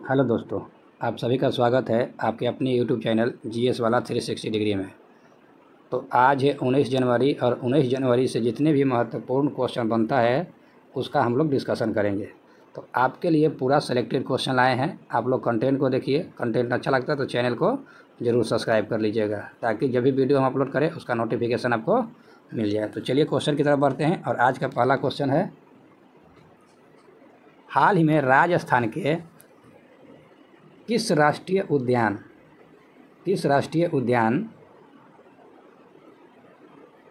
Hello दोस्तों, आप सभी का स्वागत है आपके अपने यूट्यूब चैनल जीएस वाला 360 डिग्री में। तो आज है 19 जनवरी और 19 जनवरी से जितने भी महत्वपूर्ण क्वेश्चन बनता है उसका हम लोग डिस्कशन करेंगे। तो आपके लिए पूरा सेलेक्टेड क्वेश्चन लाए हैं। आप लोग कंटेंट को देखिए, कंटेंट अच्छा लगता है तो चैनल को ज़रूर सब्सक्राइब कर लीजिएगा ताकि जब भी वीडियो हम अपलोड करें उसका नोटिफिकेशन आपको मिल जाए। तो चलिए क्वेश्चन की तरफ बढ़ते हैं और आज का पहला क्वेश्चन है, हाल ही में राजस्थान के किस राष्ट्रीय उद्यान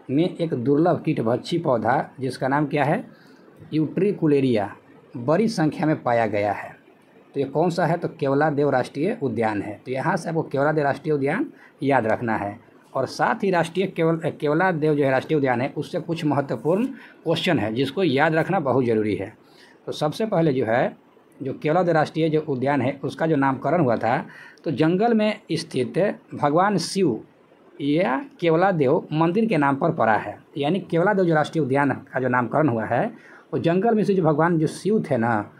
में एक दुर्लभ कीटभक्षी पौधा जिसका नाम क्या है, यूट्रिकुलेरिया, बड़ी संख्या में पाया गया है। तो ये कौन सा है? तो केवलादेव राष्ट्रीय उद्यान है। तो यहाँ से आपको केवलादेव राष्ट्रीय उद्यान याद रखना है। और साथ ही केवलादेव जो है राष्ट्रीय उद्यान है उससे कुछ महत्वपूर्ण क्वेश्चन है जिसको याद रखना बहुत ज़रूरी है। तो सबसे पहले जो केवलादेव राष्ट्रीय जो उद्यान है उसका जो नामकरण हुआ था तो जंगल में स्थित भगवान शिव या केवलादेव मंदिर के नाम पर पड़ा है। यानी केवलादेव जो राष्ट्रीय उद्यान का जो नामकरण हुआ है वो जंगल में से जो भगवान जो शिव थे ना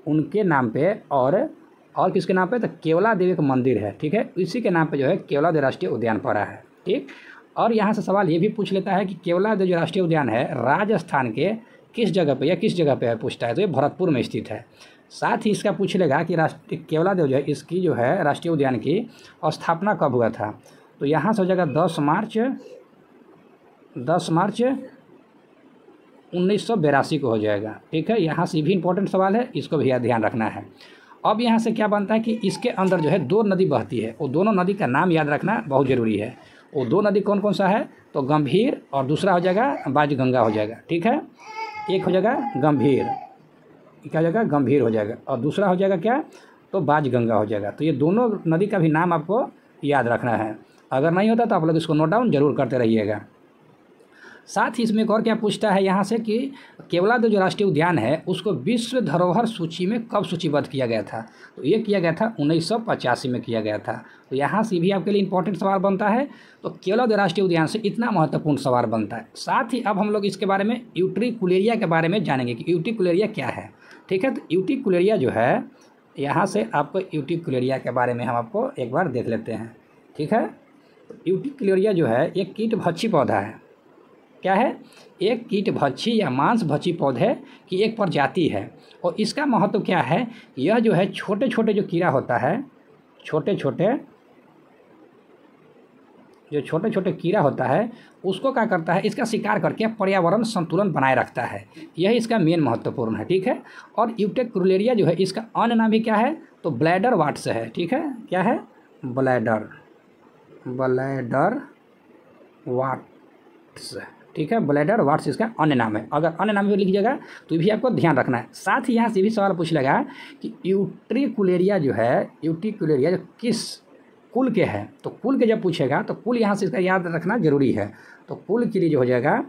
उनके नाम पे और किसके नाम पे? तो केवलादेव एक मंदिर है, ठीक है, इसी के नाम पे जो है केवलादेव राष्ट्रीय उद्यान पड़ा है, ठीक। और यहाँ से सवाल ये भी पूछ लेता है कि केवलादेव जो राष्ट्रीय उद्यान है राजस्थान के किस जगह पे है पूछता है। तो ये भरतपुर में स्थित है। साथ ही इसका पूछ लेगा कि केवलादेव जो है इसकी जो है राष्ट्रीय उद्यान की स्थापना कब हुआ था। तो यहाँ से हो जाएगा 10 मार्च 1982 को हो जाएगा, ठीक है। यहाँ से भी इंपॉर्टेंट सवाल है, इसको भी ध्यान रखना है। अब यहाँ से क्या बनता है कि इसके अंदर जो है 2 नदी बहती है, वो दोनों नदी का नाम याद रखना बहुत ज़रूरी है। वो 2 नदी कौन कौन सा है? तो गंभीर और दूसरा हो जाएगा बाजगंगा हो जाएगा, ठीक है। एक हो जाएगा गंभीर, क्या हो जाएगा? गंभीर हो जाएगा, और दूसरा हो जाएगा क्या? तो बाजगंगा हो जाएगा। तो ये दोनों नदी का भी नाम आपको याद रखना है। अगर नहीं होता तो आप लोग इसको नोट डाउन जरूर करते रहिएगा। साथ ही इसमें एक और क्या पूछता है यहाँ से कि केवलादेव जो राष्ट्रीय उद्यान है उसको विश्व धरोहर सूची में कब सूचीबद्ध किया गया था। तो ये किया गया था 1985 में किया गया था। तो यहाँ से भी आपके लिए इंपॉर्टेंट सवाल बनता है। तो केवलादेव राष्ट्रीय उद्यान से इतना महत्वपूर्ण सवाल बनता है। साथ ही अब हम लोग इसके बारे में यूट्रिकुलेरिया के बारे में जानेंगे कि यूट्रिकुलेरिया क्या है, ठीक है। तो यूट्रिकुलेरिया जो है, यहाँ से आपको यूट्रिकुलेरिया के बारे में हम आपको एक बार देख लेते हैं, ठीक है। यूट्रिकुलेरिया जो है एक कीटभक्षी पौधा है। क्या है? एक कीटभक्षी या मांसभक्षी पौधे की एक प्रजाति है। और इसका महत्व क्या है? यह जो है छोटे छोटे जो कीड़ा होता है, छोटे छोटे कीड़ा होता है उसको क्या करता है? इसका शिकार करके पर्यावरण संतुलन बनाए रखता है। यही इसका मेन महत्वपूर्ण है, ठीक है। और यूट्रिकुलेरिया जो है इसका अन्य नाम भी क्या है? तो ब्लैडर वाट्स है, ठीक है। क्या है? ब्लैडर वाट्स, ठीक है। ब्लैडर वाट्स इसका अन्य नाम है। अगर अन्य नाम भी लिखिएगा तो भी आपको ध्यान रखना है। साथ ही यहाँ से भी सवाल पूछ लेगा कि यूट्रिकुलेरिया जो जो किस कुल के हैं। तो कुल के जब पूछेगा तो कुल यहाँ से इसका याद रखना जरूरी है। तो कुल के लिए जो हो जाएगा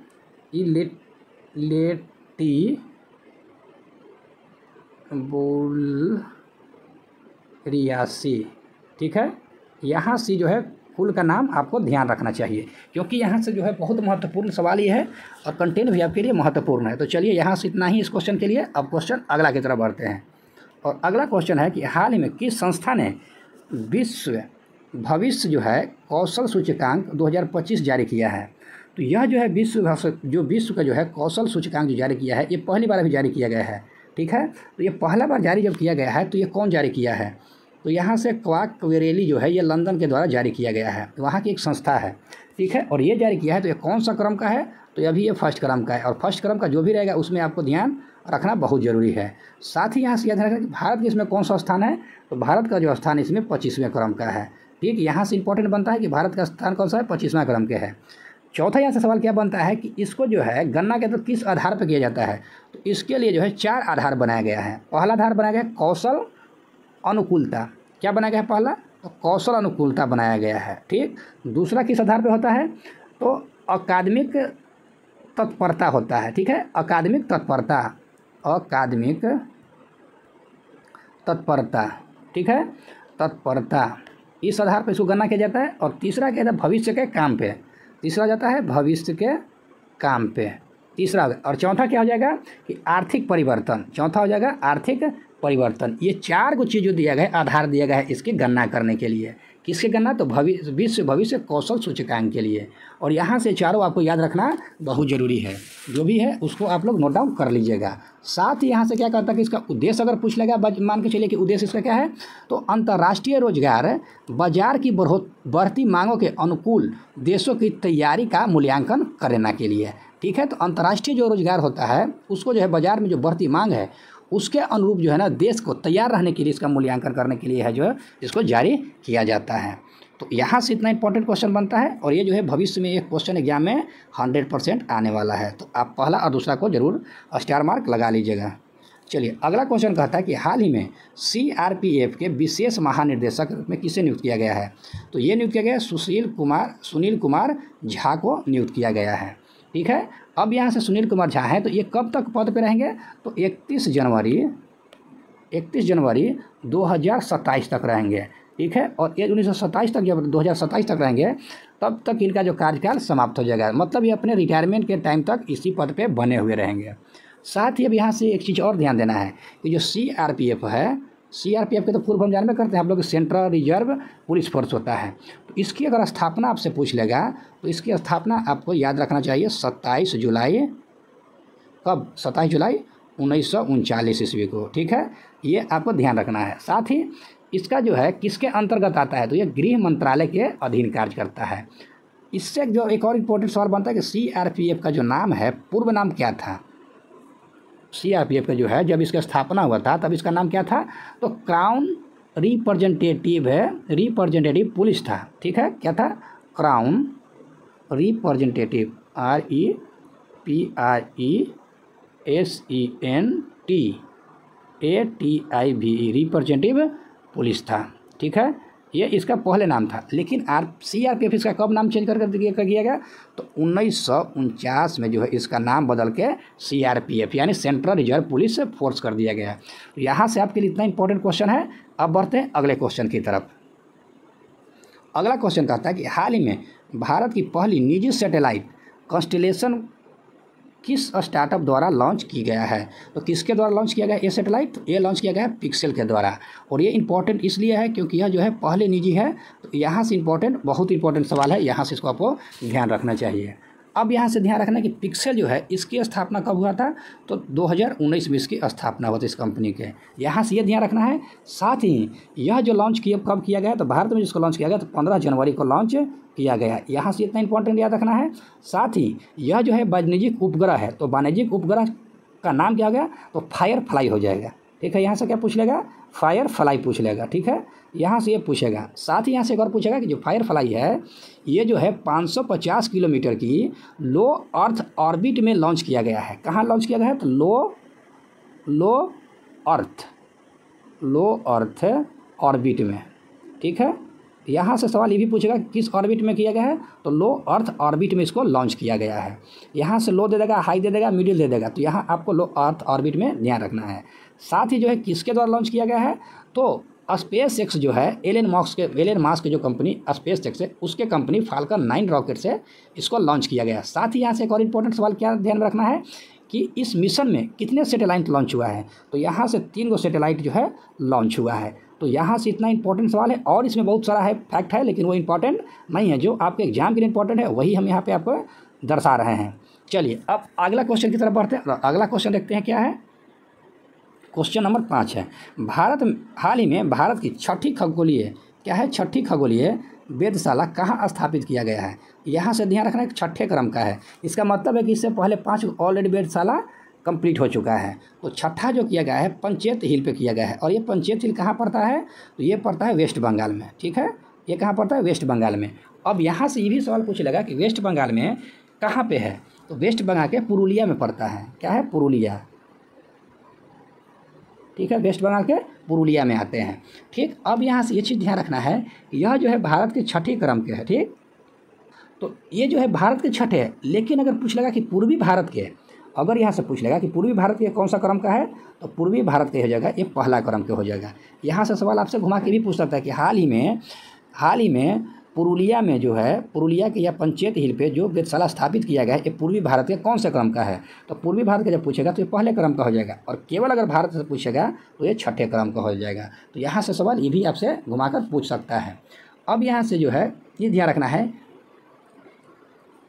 इलेटिबुलरियासी, ठीक है। यहाँ से जो है कुल का नाम आपको ध्यान रखना चाहिए क्योंकि यहाँ से जो है बहुत महत्वपूर्ण सवाल ये है और कंटेंट भी आपके लिए महत्वपूर्ण है। तो चलिए यहाँ से इतना ही इस क्वेश्चन के लिए। अब क्वेश्चन अगला की तरफ बढ़ते हैं और अगला क्वेश्चन है कि हाल ही में किस संस्था ने विश्व भविष्य जो है कौशल सूचकांक 2025 जारी किया है। तो यह जो है विश्व का जो है कौशल सूचकांक जो जारी किया है ये पहली बार अभी जारी किया गया है, ठीक है। तो ये पहला बार जारी जब किया गया है तो ये कौन जारी किया है? तो यहाँ से क्वाकवेरेली जो है ये लंदन के द्वारा जारी किया गया है, वहाँ की एक संस्था है, ठीक है। और ये जारी किया है तो ये कौन सा क्रम का है? तो अभी ये फर्स्ट क्रम का है और फर्स्ट क्रम का जो भी रहेगा उसमें आपको ध्यान रखना बहुत ज़रूरी है। साथ ही यहाँ से याद रखना कि भारत के इसमें कौन सा स्थान है। तो भारत का जो स्थान इसमें 25वें क्रम का है, ठीक। यहाँ से इंपॉर्टेंट बनता है कि भारत का स्थान कौन सा है? 25वां क्रम के है। चौथा यहाँ से सवाल क्या बनता है कि इसको जो है गणना के अंदर किस आधार पर किया जाता है। तो इसके लिए जो है 4 आधार बनाया गया है। पहला आधार बनाया गया कौशल अनुकूलता। क्या बनाया गया है? पहला तो कौशल अनुकूलता बनाया गया है, ठीक। दूसरा किस आधार पे होता है? तो अकादमिक तत्परता होता है, ठीक है। अकादमिक तत्परता, ठीक है, तत्परता, इस आधार पर इसको गणना किया जाता है। और तीसरा क्या है? भविष्य के काम पे, तीसरा जाता है भविष्य के तीसरा। और चौथा क्या हो जाएगा कि आर्थिक परिवर्तन। चौथा हो जाएगा आर्थिक परिवर्तन, ये 4 गो चीज़ जो दिया गया है, आधार दिया गया है इसकी गणना करने के लिए। किसके गणना? तो भविष्य कौशल सूचकांक के लिए। और यहाँ से चारों आपको याद रखना बहुत ज़रूरी है, जो भी है उसको आप लोग नोट डाउन कर लीजिएगा। साथ ही यहाँ से क्या कहता है कि इसका उद्देश्य अगर पूछ लेगा, मान के चलिए कि उद्देश्य इसका क्या है, तो अंतर्राष्ट्रीय रोजगार बाजार की बढ़ती मांगों के अनुकूल देशों की तैयारी का मूल्यांकन करने के लिए। ठीक है, तो अंतर्राष्ट्रीय जो रोजगार होता है उसको जो है बाजार में जो बढ़ती मांग है उसके अनुरूप जो है ना देश को तैयार रहने के लिए इसका मूल्यांकन करने के लिए है जो है इसको जारी किया जाता है। तो यहाँ से इतना इंपॉर्टेंट क्वेश्चन बनता है और ये जो है भविष्य में एक क्वेश्चन एग्जाम में 100% आने वाला है। तो आप पहला और दूसरा को जरूर स्टार मार्क लगा लीजिएगा। चलिए अगला क्वेश्चन कहता है कि हाल ही में CRPF के विशेष महानिर्देशक के रूप में किसे नियुक्त किया गया है? तो ये नियुक्त किया गया है सुनील कुमार झा को नियुक्त किया गया है। ठीक है, अब यहाँ से सुनील कुमार झा हैं तो ये कब तक पद पे रहेंगे? तो 31 जनवरी 2027 तक रहेंगे। ठीक है, और ये 1927 तक, जब 2027 तक रहेंगे तब तक इनका जो कार्यकाल समाप्त हो जाएगा, मतलब ये अपने रिटायरमेंट के टाइम तक इसी पद पे बने हुए रहेंगे। साथ ही अब यहाँ से एक चीज़ और ध्यान देना है कि जो CRPF है, CRPF के तो फुल फॉर्म जानबे करते हैं हम लोग, सेंट्रल रिजर्व पुलिस फोर्स होता है। तो इसकी अगर स्थापना आपसे पूछ लेगा तो इसकी स्थापना आपको याद रखना चाहिए 27 जुलाई, कब? 27 जुलाई 1939 ईस्वी को। ठीक है, ये आपको ध्यान रखना है। साथ ही इसका जो है किसके अंतर्गत आता है? तो ये गृह मंत्रालय के अधीन कार्य करता है। इससे जो एक और इम्पोर्टेंट सवाल बनता है कि CRPF का जो नाम है, पूर्व नाम क्या था? CRPF का जो है जब इसका स्थापना हुआ था तब इसका नाम क्या था? तो क्राउन रिप्रेजेंटेटिव पुलिस था। ठीक है, क्या था? Crown representative, REPRESENTATIVE representative police था। ठीक है, ये इसका पहले नाम था, लेकिन CRPF इसका कब नाम चेंज कर किया गया? तो 1949 में जो है इसका नाम बदल के CRPF यानी सेंट्रल रिजर्व पुलिस फोर्स कर दिया गया है। तो यहाँ से आपके लिए इतना इंपॉर्टेंट क्वेश्चन है। अब बढ़ते हैं अगले क्वेश्चन की तरफ। अगला क्वेश्चन कहता है कि हाल ही में भारत की पहली निजी सैटेलाइट कॉन्स्टेलेशन किस स्टार्टअप द्वारा लॉन्च की गया है? तो किसके द्वारा लॉन्च किया गया ये सैटेलाइट? तो ये लॉन्च किया गया है पिक्सेल के द्वारा। और ये इंपॉर्टेंट इसलिए है क्योंकि यह जो है पहले निजी है। तो यहाँ से बहुत इंपॉर्टेंट सवाल है, यहाँ से इसको आपको ध्यान रखना चाहिए। अब यहाँ से ध्यान रखना कि पिक्सेल जो है इसकी स्थापना कब हुआ था? तो 2019 में इसकी स्थापना हुआ था इस कंपनी के, यहाँ से ये ध्यान रखना है। साथ ही यह जो लॉन्च कब किया गया? तो भारत में जिसको लॉन्च किया गया तो 15 जनवरी को लॉन्च किया गया, यहाँ से इतना इंपॉर्टेंट याद रखना है। साथ ही यह जो है वाणिज्यिक उपग्रह है, तो वाणिज्यिक उपग्रह का नाम क्या हो गया? तो फायरफ्लाई हो जाएगा। ठीक है, यहाँ से क्या पूछ लेगा? फायरफ्लाई पूछ लेगा। ठीक है, यहाँ से ये पूछेगा। साथ ही यहाँ से एक और पूछेगा कि जो फायरफ्लाई है ये जो है 550 किलोमीटर की लो अर्थ ऑर्बिट में लॉन्च किया गया है। कहाँ लॉन्च किया गया है? तो लो अर्थ ऑर्बिट में। ठीक है, यहाँ से सवाल ये भी पूछेगा किस ऑर्बिट में किया गया है? तो लो अर्थ ऑर्बिट में इसको लॉन्च किया गया है। यहाँ से लो दे देगा, हाई दे देगा, मिडिल दे देगा, तो यहाँ आपको लो अर्थ ऑर्बिट में ध्यान रखना है। साथ ही जो है किसके द्वारा लॉन्च किया गया है? तो SpaceX जो है एलन मास्क के जो कंपनी SpaceX है उसके कंपनी फाल्कन 9 रॉकेट से इसको लॉन्च किया गया। साथ ही यहाँ से एक और इम्पोर्टेंट सवाल क्या ध्यान में रखना है कि इस मिशन में कितने सैटेलाइट लॉन्च हुआ है? तो यहाँ से 3 गो सैटेलाइट जो है लॉन्च हुआ है। तो यहाँ से इतना इंपॉर्टेंट सवाल है और इसमें बहुत सारा है फैक्ट है, लेकिन वो इंपॉर्टेंट नहीं है। जो आपके एग्जाम के लिए इंपॉर्टेंट है वही हम यहाँ पे आपको दर्शा रहे हैं। चलिए अब अगला क्वेश्चन की तरफ बढ़ते हैं। अगला क्वेश्चन देखते हैं क्या है। क्वेश्चन नंबर 5 है, हाल ही में भारत की छठी खगोलीय वेधशाला कहाँ स्थापित किया गया है? यहाँ से ध्यान रखना है 6ठे क्रम का है। इसका मतलब है कि इससे पहले 5 ऑलरेडी वेधशाला कंप्लीट हो चुका है। तो छठा जो किया गया है पंचेत हिल पे किया गया है। और ये पंचेत हिल कहाँ पड़ता है? तो ये पड़ता है वेस्ट बंगाल में। ठीक है, ये कहाँ पड़ता है? वेस्ट बंगाल में। अब यहाँ से ये भी सवाल पूछ लेगा कि वेस्ट बंगाल में कहाँ पे है? तो वेस्ट बंगाल के पुरुलिया में पड़ता है। क्या है? पुरुलिया। ठीक है, वेस्ट बंगाल के पुरुलिया में आते हैं। ठीक, अब यहाँ से ये चीज़ ध्यान रखना है, यह जो है भारत के छठी क्रम के है। ठीक, तो ये जो है भारत के छठे है, लेकिन अगर पूछ लेगा कि पूर्वी भारत के, अगर यहाँ से पूछ लेगा कि पूर्वी भारत के कौन सा क्रम का है, तो पूर्वी भारत के हो जाएगा ये पहला क्रम के हो जाएगा। यहाँ से सवाल आपसे घुमा के भी पूछ सकता है कि हाल ही में पुरुलिया में जो है, पुरुलिया के या पंचेत हिल पे जो वेधशाला स्थापित किया गया है, ये पूर्वी भारत के कौन से क्रम का है? तो पूर्वी भारत का जब पूछेगा तो ये पहले क्रम का हो जाएगा, और केवल अगर भारत से पूछेगा तो ये छठे क्रम का हो जाएगा। तो यहाँ से सवाल ये भी आपसे घुमाकर पूछ सकता है। अब यहाँ से जो है ये ध्यान रखना है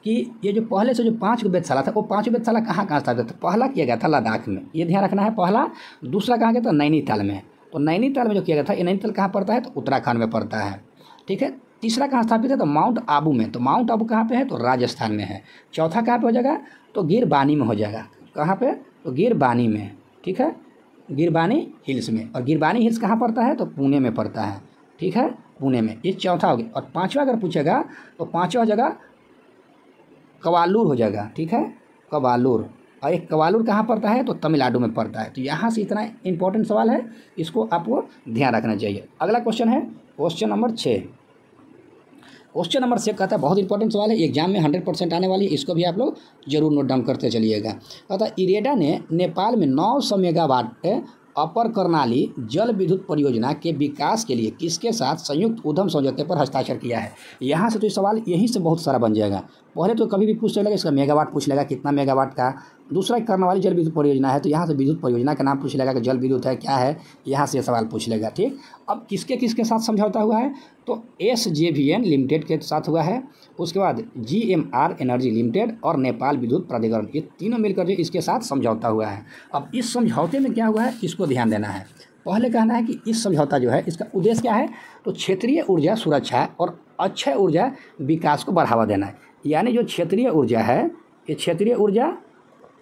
कि ये जो पहले से जो 5 वेधशाला था, वो 5 वेधशाला कहाँ कहाँ स्थापित था? पहला किया गया था लद्दाख में, ये ध्यान रखना है पहला। दूसरा कहाँ गया था? नैनीताल में। तो नैनीताल में जो किया गया था, ये नैनीताल कहाँ पड़ता है? तो उत्तराखंड में पड़ता है, ठीक है। तीसरा कहाँ स्थापित है? तो माउंट आबू में। तो माउंट आबू कहाँ पे है? तो राजस्थान में है। चौथा कहाँ पे हो जाएगा? तो गिरबानी में हो जाएगा। कहाँ पे? तो गिरबानी में, ठीक है, गिरबानी हिल्स में। और गिरबानी हिल्स कहाँ पड़ता है? तो पुणे में पड़ता है, ठीक है, पुणे में। ये चौथा हो गया। और पाँचवा अगर पूछेगा तो पाँचवा जगह कवालूर हो जाएगा, ठीक है, कवालूर। और एक कवालूर कहाँ पड़ता है? तो तमिलनाडु में पड़ता है। तो यहाँ से इतना इंपॉर्टेंट सवाल है, इसको आपको ध्यान रखना चाहिए। अगला क्वेश्चन है क्वेश्चन नंबर 6। क्वेश्चन नंबर 6 कहता है, बहुत इंपॉर्टेंट सवाल है, एग्जाम में 100% आने वाली है, इसको भी आप लोग जरूर नोट डाउन करते चलिएगा। कहता है इरेडा ने नेपाल में 900 मेगावाट अपर कर्णाली जल विद्युत परियोजना के विकास के लिए किसके साथ संयुक्त उद्यम समझौते पर हस्ताक्षर किया है? यहाँ से तो ये सवाल यहीं से बहुत सारा बन जाएगा। पहले तो कभी भी पूछ लेगा इसका मेगावाट पूछ लेगा, कितना मेगावाट का। दूसरा कर्णाली जल विद्युत परियोजना है, तो यहाँ से विद्युत परियोजना का नाम पूछ लेगा कि जल विद्युत है क्या है, यहाँ से सवाल पूछ लेगा, ठीक। अब किसके किसके साथ समझौता हुआ है? तो SJVN लिमिटेड के साथ हुआ है, उसके बाद GMR एनर्जी लिमिटेड और नेपाल विद्युत प्राधिकरण, ये तीनों मिलकर जो इसके साथ समझौता हुआ है। अब इस समझौते में क्या हुआ है, इसको ध्यान देना है। पहले कहना है कि इस समझौता जो है इसका उद्देश्य क्या है? तो क्षेत्रीय ऊर्जा सुरक्षा और अक्षय ऊर्जा विकास को बढ़ावा देना है। यानी जो क्षेत्रीय ऊर्जा है, ये क्षेत्रीय ऊर्जा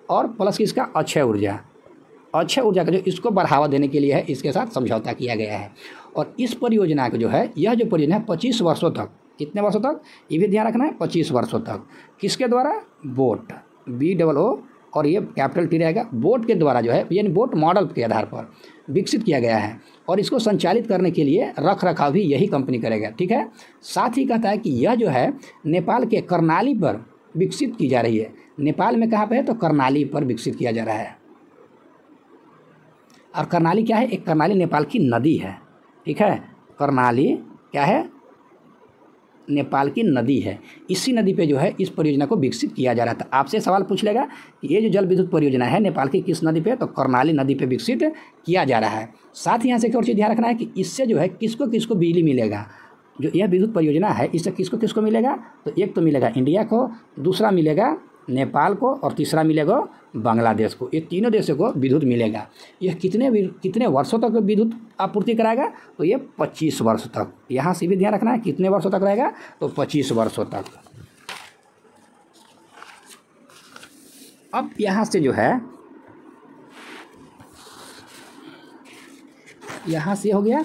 और प्लस इसका अक्षय ऊर्जा, अक्षय ऊर्जा का जो इसको बढ़ावा देने के लिए है, इसके साथ समझौता किया गया है। और इस परियोजना को जो है, यह जो परियोजना है 25 वर्षों तक, कितने वर्षों तक ये भी ध्यान रखना है, 25 वर्षों तक। किसके द्वारा? बोट, BOO और ये कैपिटल T रहेगा, बोट के द्वारा जो है, यानी बोट मॉडल के आधार पर विकसित किया गया है। और इसको संचालित करने के लिए रख रखाव भी यही कंपनी करेगा, ठीक है। साथ ही कहता है कि यह जो है नेपाल के कर्णाली पर विकसित की जा रही है। नेपाल में कहाँ पे है? तो कर्णाली पर विकसित किया जा रहा है। और कर्णाली क्या है? एक कर्णाली नेपाल की नदी है, ठीक है। कर्णाली क्या है? नेपाल की नदी है। इसी नदी पे जो है इस परियोजना को विकसित किया जा रहा था। आपसे सवाल पूछ लेगा कि ये जो जल विद्युत परियोजना है नेपाल की किस नदी पे? तो कर्णाली नदी पे विकसित किया जा रहा है। साथ ही यहाँ से एक और चीज़ ध्यान रखना है कि इससे जो है किसको किसको बिजली मिलेगा। जो यह विद्युत परियोजना है इससे किसको किसको मिलेगा? तो एक तो मिलेगा इंडिया को, दूसरा मिलेगा नेपाल को, और तीसरा मिलेगा बांग्लादेश को। ये तीनों देशों को विद्युत मिलेगा। यह कितने वर्षों तक विद्युत आपूर्ति कराएगा? तो ये 25 वर्ष तक। यहाँ से भी ध्यान रखना है, कितने वर्षों तक रहेगा? तो 25 वर्षों तक। अब यहाँ से जो है, यहाँ से हो गया,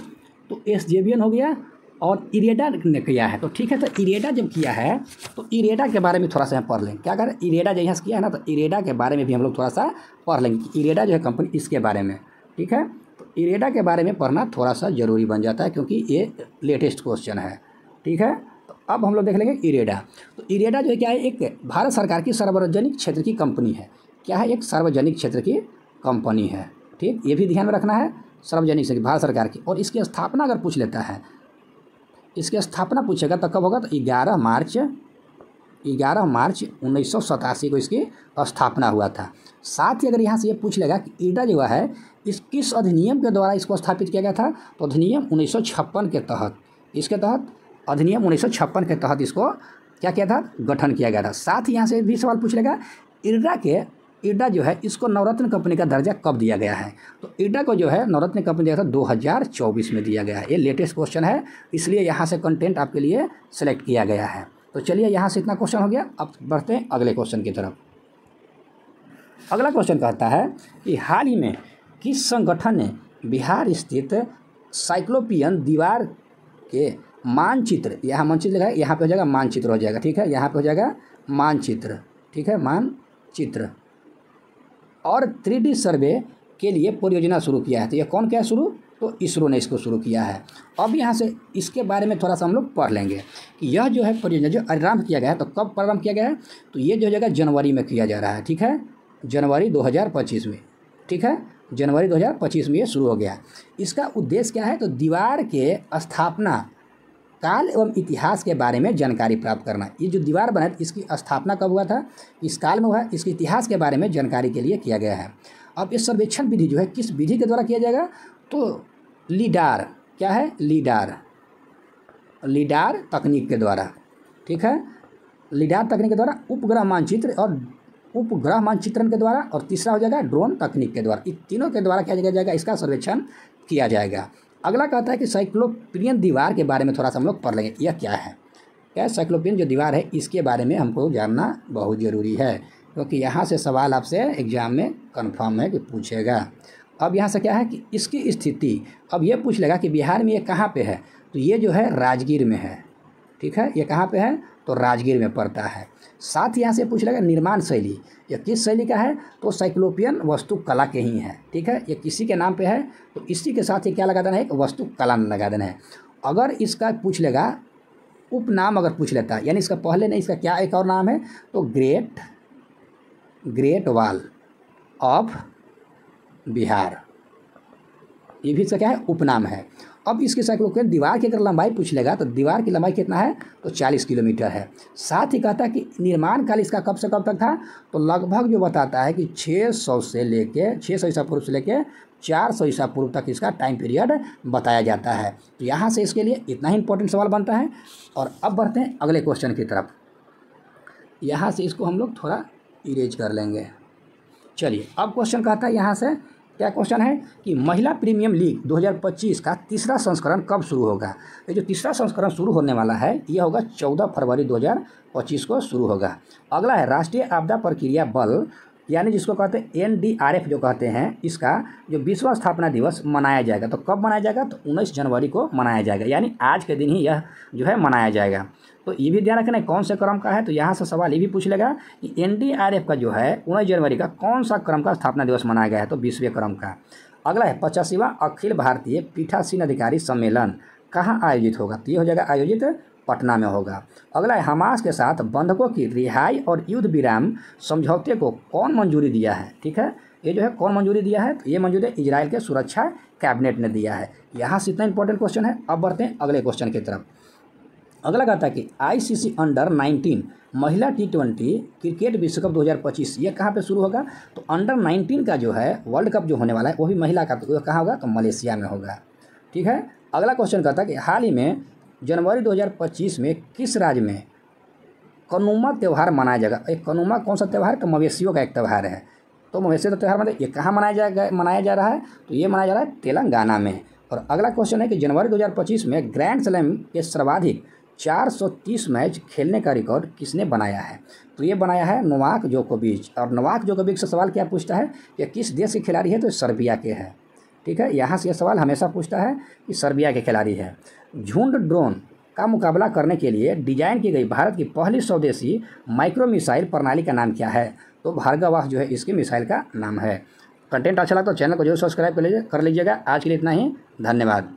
तो SJVN हो गया और इरेडा ने किया है, तो ठीक है। तो इरेडा जब किया है तो इरेडा के बारे में थोड़ा सा पढ़ लेंगे। क्या करें? इरेडा जब यहाँ से किया है ना, तो इरेडा के बारे में भी हम लोग थोड़ा सा पढ़ लेंगे कि इरेडा जो है कंपनी, इसके बारे में, ठीक है। तो इरेडा के बारे में पढ़ना थोड़ा सा ज़रूरी बन जाता है क्योंकि ये लेटेस्ट क्वेश्चन है, ठीक है। तो अब हम लोग देख लेंगे इरेडा। तो इरेडा जो है क्या है? एक भारत सरकार की सार्वजनिक क्षेत्र की कंपनी है। क्या है? एक सार्वजनिक क्षेत्र की कंपनी है, ठीक। ये भी ध्यान में रखना है, सार्वजनिक क्षेत्र भारत सरकार की। और इसकी स्थापना अगर पूछ लेता है, इसकी स्थापना पूछेगा तो कब होगा? तो 11 मार्च 1987 को इसकी स्थापना हुआ था। साथ ही अगर यहाँ से ये पूछ लेगा कि इरेडा जो है इस किस अधिनियम के द्वारा इसको स्थापित किया गया था? तो अधिनियम 1956 के तहत, इसके तहत अधिनियम 1956 के तहत इसको क्या किया था? गठन किया गया था। साथ ही यहाँ से भी सवाल पूछ लेगा इरेडा जो है इसको नवरत्न कंपनी का दर्जा कब दिया गया है? तो इरेडा को जो है नवरत्न कंपनी दिया था 2024 में दिया गया है। ये लेटेस्ट क्वेश्चन है, इसलिए यहाँ से कंटेंट आपके लिए सेलेक्ट किया गया है। तो चलिए यहाँ से इतना क्वेश्चन हो गया। अब बढ़ते हैं अगले क्वेश्चन की तरफ। अगला क्वेश्चन कहता है कि हाल ही में किस संगठन ने बिहार स्थित साइक्लोपियन दीवार के मानचित्र, यहाँ मानचित्र लिखा है, यहाँ पे हो जाएगा मानचित्र हो जाएगा, ठीक है। यहाँ पे हो जाएगा मानचित्र, ठीक है, मानचित्र और 3D सर्वे के लिए परियोजना शुरू किया है। तो यह कौन किया शुरू? तो इसरो ने इसको शुरू किया है। अब यहाँ से इसके बारे में थोड़ा सा हम लोग पढ़ लेंगे कि यह जो है परियोजना जो आरंभ किया गया है, तो कब प्रारंभ किया गया है? तो ये जो जगह जनवरी में किया जा रहा है, ठीक है, जनवरी 2025 में, ठीक है, जनवरी 2025 में ये शुरू हो गया। इसका उद्देश्य क्या है? तो दीवार के स्थापना काल एवं इतिहास के बारे में जानकारी प्राप्त करना। ये जो दीवार बना है इसकी स्थापना कब हुआ था, इस काल में हुआ है, इसके इतिहास के बारे में जानकारी के लिए किया गया है। अब इस सर्वेक्षण विधि जो है किस विधि के द्वारा किया जाएगा, तो लीडार, क्या है, लीडार तकनीक के द्वारा, ठीक है, लीडार तकनीक के द्वारा, उपग्रह मानचित्र और उपग्रह मानचित्रण के द्वारा, और तीसरा हो जाएगा ड्रोन तकनीक के द्वारा। इन तीनों के द्वारा क्या किया जाएगा, इसका सर्वेक्षण किया जाएगा। अगला कहता है कि साइक्लोपियन दीवार के बारे में थोड़ा सा हम लोग पढ़ लेंगे। यह क्या है, क्या साइक्लोपियन जो दीवार है इसके बारे में हमको जानना बहुत ज़रूरी है, क्योंकि यहाँ से सवाल आपसे एग्जाम में कन्फर्म है कि पूछेगा। अब यहाँ से क्या है कि इसकी स्थिति, अब ये पूछ लेगा कि बिहार में ये कहाँ पे है, तो ये जो है राजगीर में है, ठीक है, ये कहाँ पे है, तो राजगीर में पड़ता है। साथ ही यहाँ से पूछ लेगा निर्माण शैली, ये किस शैली का है, तो साइक्लोपियन वास्तुकला के ही है, ठीक है, ये किसी के नाम पे है, तो इसी के साथ ये क्या लगा देना है, एक वास्तुकला लगा देना है। अगर इसका पूछ लेगा उपनाम, अगर पूछ लेता है, यानी इसका पहले नहीं, इसका क्या एक और नाम है, तो ग्रेट वॉल ऑफ बिहार, ये भी इसका क्या है, उपनाम है। अब इसके साइक्लोपियन दीवार की अगर लंबाई पूछ लेगा तो दीवार की लंबाई कितना है, तो 40 किलोमीटर है। साथ ही कहता है कि निर्माण काल इसका कब से कब तक था, तो लगभग जो बताता है कि 600 ईसा पूर्व से लेके 400 ईसा पूर्व तक इसका टाइम पीरियड बताया जाता है। तो यहाँ से इसके लिए इतना ही इंपॉर्टेंट सवाल बनता है। और अब बढ़ते हैं अगले क्वेश्चन की तरफ। यहाँ से इसको हम लोग थोड़ा इरेज कर लेंगे। चलिए, अब क्वेश्चन कहता है यहाँ से, क्या क्वेश्चन है कि महिला प्रीमियम लीग 2025 का तीसरा संस्करण कब शुरू होगा। ये जो तीसरा संस्करण शुरू होने वाला है ये होगा 14 फरवरी 2025 को शुरू होगा। अगला है राष्ट्रीय आपदा प्रक्रिया बल, यानी जिसको कहते हैं NDRF जो कहते हैं, इसका जो 20वां स्थापना दिवस मनाया जाएगा। तो कब मनाया जाएगा, तो 19 जनवरी को मनाया जाएगा, यानी आज के दिन ही यह जो है मनाया जाएगा। तो ये भी ध्यान रखना है कौन से क्रम का है, तो यहाँ से सवाल ये भी पूछ लेगा कि NDRF का जो है 19 जनवरी का कौन सा क्रम का स्थापना दिवस मनाया गया है, तो 20वें क्रम का। अगला है 85वां अखिल भारतीय पीठासीन अधिकारी सम्मेलन कहाँ आयोजित होगा, तो ये हो जाएगा आयोजित पटना में होगा। अगला है हमास के साथ बंधकों की रिहाई और युद्ध विराम समझौते को कौन मंजूरी दिया है, ठीक है, ये जो है कौन मंजूरी दिया है, तो ये मंजूरी इजराइल के सुरक्षा कैबिनेट ने दिया है। यहाँ से इतना इंपॉर्टेंट क्वेश्चन है। अब बढ़ते हैं अगले क्वेश्चन की तरफ। अगला कहता है कि ICC अंडर 19 महिला T20 क्रिकेट विश्व कप 2025 ये कहाँ पे शुरू होगा, तो अंडर 19 का जो है वर्ल्ड कप जो होने वाला है वो भी महिला का, तो कहाँ होगा, तो मलेशिया में होगा, ठीक है। अगला क्वेश्चन कहता है कि हाल ही में जनवरी 2025 में किस राज्य में कनुमा त्यौहार मनाया जाएगा। एक कनुमा कौन सा त्यौहार है, तो मवेशियों का एक त्यौहार है। तो मवेशियों का त्यौहार मतलब ये कहाँ मनाया जा रहा है, तो ये मनाया जा रहा है तेलंगाना में। और अगला क्वेश्चन है कि जनवरी 2025 में ग्रैंड स्लैम के सर्वाधिक 430 मैच खेलने का रिकॉर्ड किसने बनाया है, तो ये बनाया है नोवाक जोकोविच। और नोवाक जोकोविच से सवाल क्या पूछता है, ये किस देश के खिलाड़ी है, तो सर्बिया के है, ठीक है। यहाँ से ये सवाल हमेशा पूछता है कि सर्बिया के खिलाड़ी है। झुंड ड्रोन का मुकाबला करने के लिए डिजाइन की गई भारत की पहली स्वदेशी माइक्रो मिसाइल प्रणाली का नाम क्या है, तो भार्गवास जो है इसकी मिसाइल का नाम है। कंटेंट अच्छा लगा तो चैनल को जरूर सब्सक्राइब कर लीजिएगा। आज के लिए इतना ही, धन्यवाद।